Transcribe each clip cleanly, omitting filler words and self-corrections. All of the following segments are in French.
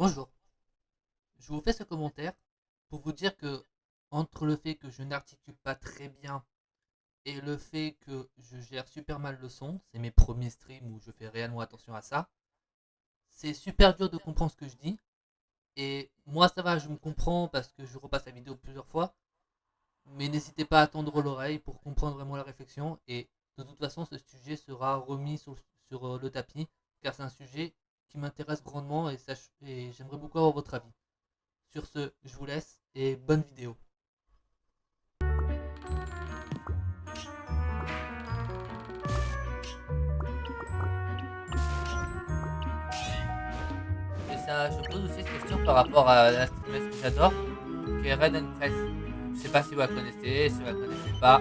Bonjour, je vous fais ce commentaire pour vous dire que entre le fait que je n'articule pas très bien et le fait que je gère super mal le son, c'est mes premiers streams où je fais réellement attention à ça, c'est super dur de comprendre ce que je dis. Et moi ça va, je me comprends parce que je repasse la vidéo plusieurs fois, mais n'hésitez pas à tendre l'oreille pour comprendre vraiment la réflexion. Et de toute façon, ce sujet sera remis sur le tapis, car c'est un sujet qui m'intéresse grandement et j'aimerais beaucoup avoir votre avis. Sur ce, je vous laisse et bonne vidéo. Et ça, je pose aussi cette question par rapport à la streameuse que j'adore, qui est Red Press. Je sais pas si vous la connaissez, si vous la connaissez pas.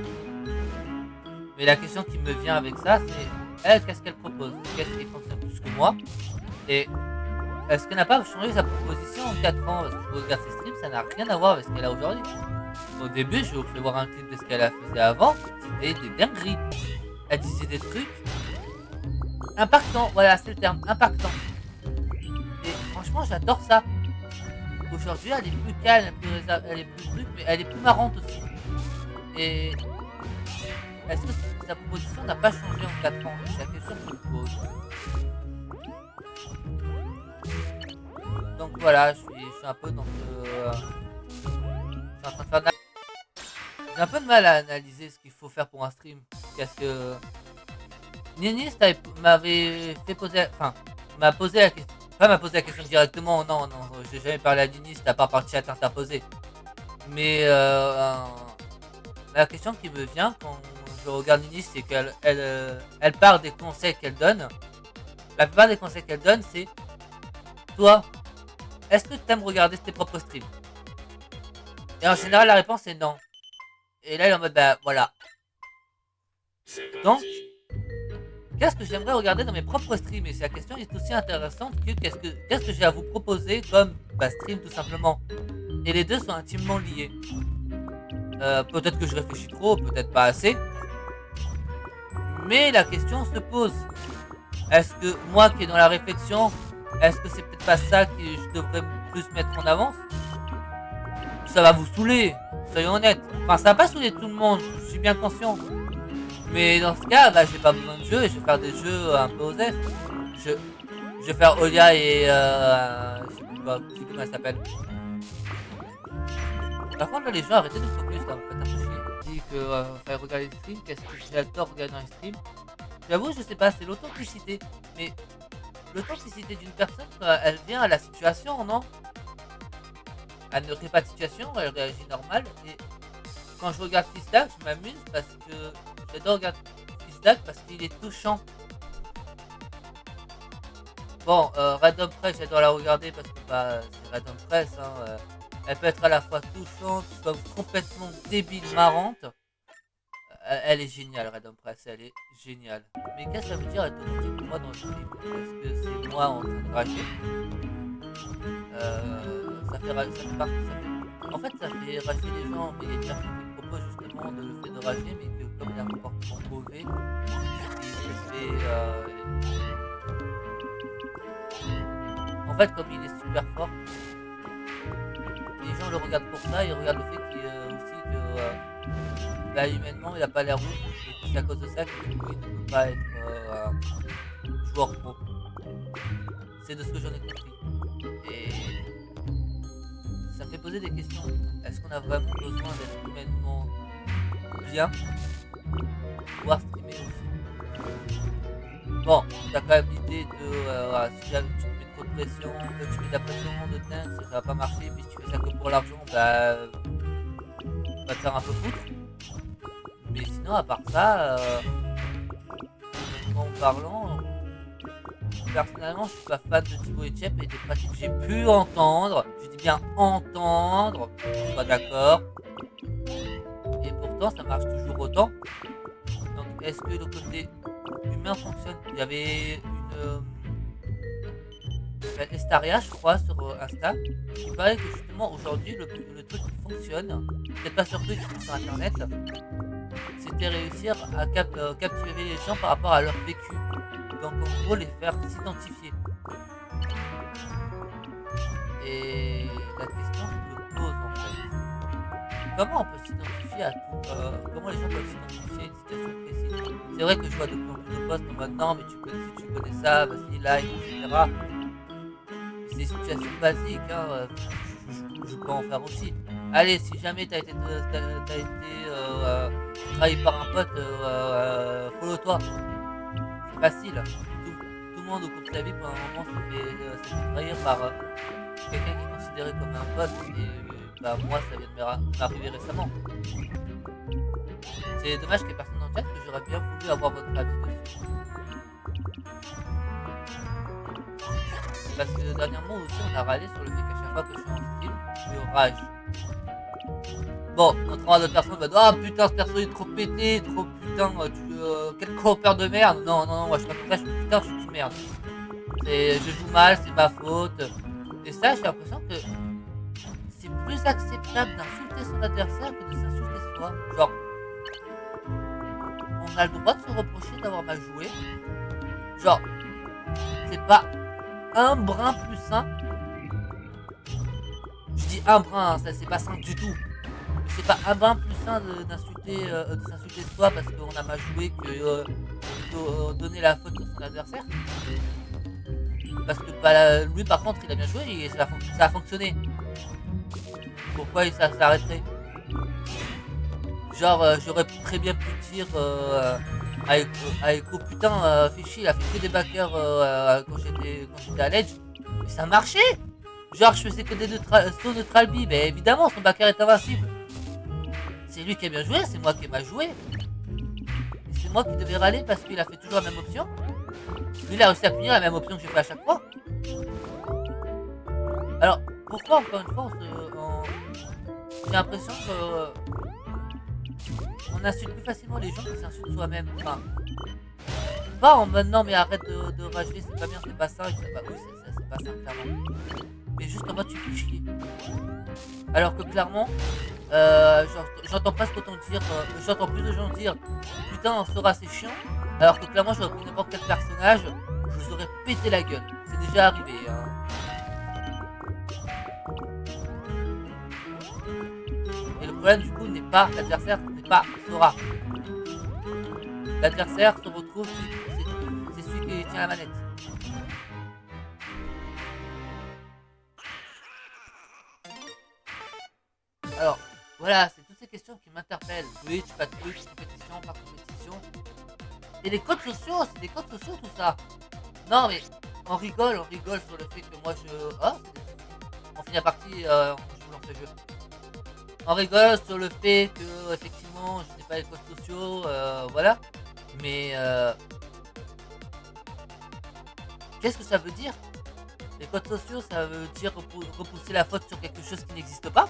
Mais la question qui me vient avec ça, c'est elle, qu'est-ce qu'elle propose? Qu'est-ce qui fonctionne plus que moi? Et est-ce qu'elle n'a pas changé sa proposition en 4 ans? Parce que je regarde ses streams, ça n'a rien à voir avec ce qu'elle a aujourd'hui. Au début, je vous fais voir un clip de ce qu'elle a fait avant, c'était des dingueries. Elle disait des trucs impactants, voilà, c'est le terme, impactant. Et franchement, j'adore ça. Aujourd'hui, elle est plus calme, elle est plus truc, mais elle est plus marrante aussi. Et est-ce que sa proposition n'a pas changé en 4 ans? C'est la question que je me pose. Donc voilà, je suis un peu dans ce... je suis en train de faire de J'ai un peu de mal à analyser ce qu'il faut faire pour un stream. Parce que... Ninis m'avait fait poser... Enfin, m'a posé la question... Pas m'a posé la question directement, non, j'ai jamais parlé à Ninis, t'as pas par chat interposé. Mais la question qui me vient quand je regarde Ninis, c'est elle part des conseils qu'elle donne. La plupart des conseils qu'elle donne, c'est toi, est-ce que tu aimes regarder tes propres streams? Et en général, la réponse est non. Et là, elle est en mode, bah voilà. Donc, qu'est-ce que j'aimerais regarder dans mes propres streams? Et la question est aussi intéressante que qu'est-ce que j'ai à vous proposer comme stream tout simplement. Et les deux sont intimement liés. Peut-être que je réfléchis trop, peut-être pas assez. Mais la question se pose. Est-ce que moi qui est dans la réflexion, est-ce que c'est peut-être pas ça que je devrais plus mettre en avance? Ça va vous saouler, soyons honnêtes. Enfin, ça va pas saouler tout le monde, je suis bien conscient. Mais dans ce cas, j'ai pas besoin de jeu et je vais faire des jeux un peu osef. Je vais faire Olia et je sais plus comment elle s'appelle. Par contre, là, les gens, arrêtez de focus, là, vous faites un peu chier. Je dis que fallait regarder les streams, qu'est-ce que j'adore regarder dans les streams. J'avoue, je sais pas, c'est l'authenticité. Mais l'authenticité d'une personne, elle vient à la situation, non? Elle ne crée pas de situation, elle réagit normal. Et quand je regarde Fisdak, je m'amuse parce que j'adore regarder Fisdak parce qu'il est touchant. Bon, Random Press, j'adore la regarder parce que c'est Random Press. Hein, elle peut être à la fois touchante, comme complètement débile, marrante. Elle est géniale, Random Press, elle est géniale. Mais qu'est-ce que ça veut dire être authentique pour moi dans le stream? Est-ce que c'est moi en train de rager? Ça fait partie, en fait, ça fait rager les gens, mais il y a des personnes qui proposent justement de le fait de rager, mais que comme il a un comportement mauvais, il se fait... En fait, comme il est super fort, les gens le regardent pour ça, ils regardent le fait qu'il aussi que humainement il a pas l'air ouf, et que c'est à cause de ça qu'il ne peut pas être joueur pro. C'est de ce que j'en ai compris. Et ça me fait poser des questions. Est-ce qu'on a vraiment besoin d'être humainement bien pour pouvoir streamer aussi? Bon, t'as quand même l'idée de si jamais tu te mets trop de pression, que tu mets de la pression de dingue, ça va pas marcher, puis si tu fais ça que pour l'argent, tu vas te faire un peu foutre. Mais sinon, à part ça, en parlant, personnellement, je suis pas fan de Thibaut Etchep et des pratiques que j'ai pu entendre. Je dis bien entendre, je suis pas d'accord. Et pourtant, ça marche toujours autant. Donc, est-ce que le côté humain fonctionne? Il y avait une Estaria, je crois, sur Insta, qui paraît que justement aujourd'hui, le truc qui fonctionne, peut-être pas sur Twitch, mais sur Internet, c'était réussir à captiver les gens par rapport à leur vécu. Donc en gros, les faire s'identifier. Et la question se me pose en fait. Comment on peut s'identifier à tout comment les gens peuvent s'identifier à une situation précise? C'est vrai que je vois de plus en plus de posts en mode non mais si tu connais ça, vas-y like, etc. C'est des situations basiques, hein, je peux en faire aussi. Allez, si jamais t'as été trahi par un pote, follow-toi. C'est facile. Tout le monde au cours de sa vie, pendant un moment, se fait trahir par quelqu'un qui est considéré comme un pote. Et bah, moi, ça vient de m'arriver récemment. C'est dommage qu'il n'y ait personne dans le chat, que j'aurais bien voulu avoir votre avis dessus. Parce que dernièrement aussi, on a râlé sur le fait qu'à chaque fois que je suis en stream, je rage. Bon, contrairement à d'autres personnes, bah, ah putain, ce perso est trop pété, trop putain, quel cropper de merde. Non, non, non, moi je suis pas comme ça, je suis putain, je suis une merde. Je joue mal, c'est ma faute. Et ça, j'ai l'impression que c'est plus acceptable d'insulter son adversaire que de s'insulter soi. Genre, on a le droit de se reprocher d'avoir mal joué. Genre, c'est pas un brin plus sain. Je dis un brin, ça c'est pas sain du tout. Mais c'est pas un brin plus sain de s'insulter soi parce qu'on a mal joué que de donner la faute à son adversaire. Parce que bah, lui par contre il a bien joué et ça a fonctionné. Pourquoi ça s'arrêterait? Genre j'aurais très bien pu dire à Echo putain Fishy il a fait que des backers quand j'étais à l'edge. Mais ça marchait. Genre je faisais que des saut neutral B, mais évidemment son backer est invincible. C'est lui qui a bien joué, c'est moi qui ai mal joué. Et c'est moi qui devais râler parce qu'il a fait toujours la même option. Lui il a réussi à punir la même option que j'ai fait à chaque fois. Alors pourquoi encore une fois j'ai l'impression que on insulte plus facilement les gens qui s'insultent soi-même. Enfin, pas en mode non mais arrête de rager, c'est pas bien, c'est pas ça, et c'est pas, oui, c'est pas ça clairement. Mais juste en mode tu fais chier. Alors que clairement, j'entends pas ce qu'autant dire, j'entends plus de gens dire putain on sera c'est chiant. Alors que clairement j'aurais pris n'importe quel personnage, je vous aurais pété la gueule. C'est déjà arrivé. Hein. Et le problème du coup n'est pas l'adversaire, n'est pas Sora. L'adversaire se retrouve, c'est celui qui tient la manette. Alors, voilà, c'est toutes ces questions qui m'interpellent. Twitch, pas Twitch, compétition, pas compétition. Et les codes sociaux, c'est des codes sociaux tout ça. Non mais, on rigole sur le fait que moi je... Oh, on finit la partie, je lance le jeu. On rigole sur le fait que, effectivement, je n'ai pas les codes sociaux, voilà. Mais, qu'est-ce que ça veut dire? Les codes sociaux, ça veut dire repousser la faute sur quelque chose qui n'existe pas?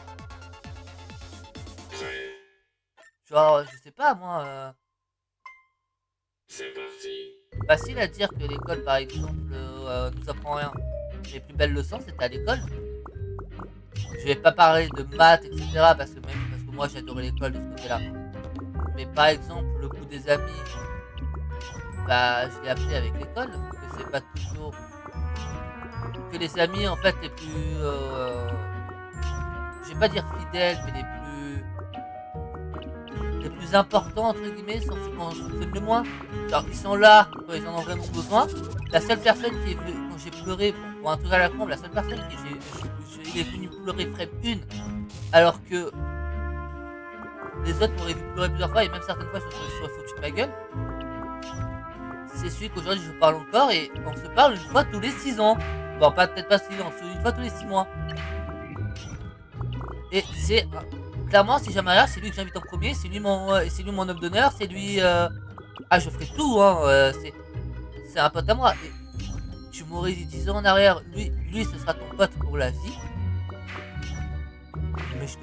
Genre, je sais pas, moi... C'est parti. Facile à dire que l'école, par exemple, nous apprend rien. Les plus belles leçons, c'était à l'école. Je vais pas parler de maths, etc. Parce que moi, j'adorais l'école de ce côté-là. Mais par exemple, le coup des amis, bah, je l'ai appris avec l'école. Que c'est pas toujours... Que les amis, en fait, les plus... je vais pas dire fidèles, mais les plus importants, entre guillemets, sont ceux qu'on s'aime le moins. Genre, ils sont là quand ils en ont vraiment besoin. La seule personne qui est venue, quand j'ai pleuré pour un truc à la con, la seule personne qui il est venu pleurer frame 1, alors que les autres m'auraient vu pleurer plusieurs fois et même certaines fois se seraient foutus de ma gueule. C'est celui qu'aujourd'hui je parle encore et on se parle une fois tous les 6 ans. Bon, peut-être pas 6 ans, une fois tous les 6 mois. Et c'est... Clairement, si jamais rien, c'est lui que j'invite en premier, c'est lui mon homme d'honneur, c'est lui... Ah, je ferai tout, hein, c'est un pote à moi. Et tu m'aurais dit 10 ans en arrière, lui, ce sera ton pote pour la vie. Mais je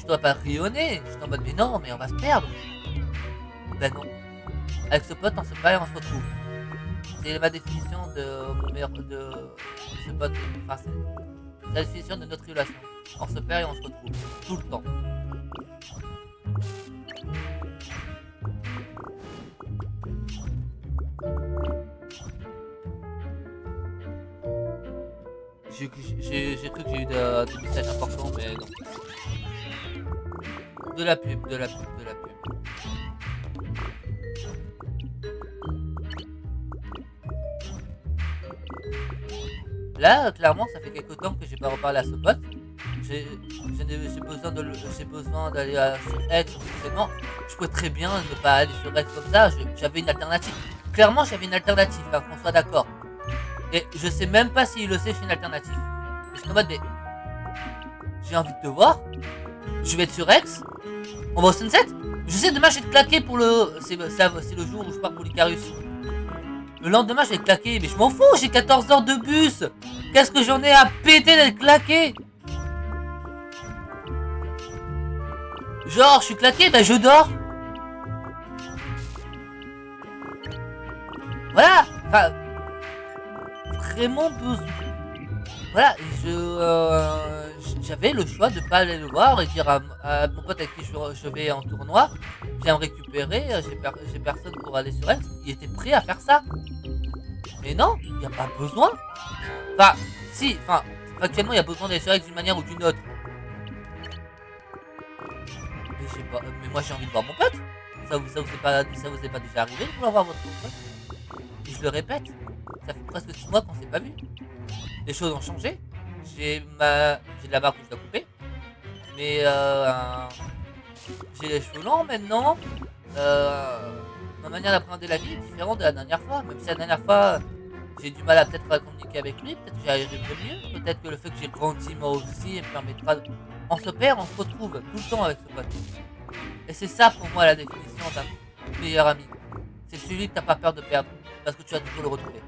dois pas rayonner. Je suis en mode, mais non, mais on va se perdre. Ben non. Avec ce pote, on se perd et on se retrouve. C'est ma définition de mon meilleur pote de ce pote. Enfin, c'est la définition de notre relation. On se perd et on se retrouve. Tout le temps. J'ai cru que j'ai eu des messages importants, mais non. De la pub, de la pub, de la pub. Là, clairement, ça fait quelque temps que j'ai pas reparlé à ce pote. J'ai besoin d'aller sur X forcément. Je peux très bien ne pas aller sur X comme ça. J'avais une alternative. Clairement, j'avais une alternative, hein, qu'on soit d'accord. Et je sais même pas s'il le sait, j'ai une alternative. Je suis en mode, mais j'ai envie de te voir. Je vais être sur X. On va au Sunset. Je sais, demain, je vais te claquer pour le. C'est le jour où je pars pour l'Icarus. Le lendemain, je vais te claquer. Mais je m'en fous, j'ai 14 heures de bus. Qu'est-ce que j'en ai à péter d'être claqué? Genre, je suis claqué, ben je dors. Voilà. Enfin, vraiment besoin. Voilà, j'avais le choix de pas aller le voir et dire à mon pote avec qui je vais en tournoi, viens me récupérer, j'ai personne pour aller sur elle. Il était prêt à faire ça. Mais non, il n'y a pas besoin. Enfin, si, enfin, actuellement il y a besoin d'aller sur elle d'une manière ou d'une autre. Mais moi j'ai envie de voir mon pote. Ça vous est pas déjà arrivé de vouloir voir votre pote? Et je le répète, ça fait presque 6 mois qu'on s'est pas vu. Les choses ont changé. J'ai de la barbe que je dois couper. Mais j'ai les cheveux longs maintenant. Ma manière d'appréhender la vie est différente de la dernière fois. Même si la dernière fois, j'ai du mal à peut-être à communiquer avec lui. Peut-être que j'y arriverai mieux. Peut-être que le fait que j'ai grandi moi aussi me permettra de... On se perd, on se retrouve tout le temps avec ce pote. Et c'est ça pour moi la définition d'un meilleur ami. C'est celui que t'as pas peur de perdre. Parce que tu vas toujours le retrouver.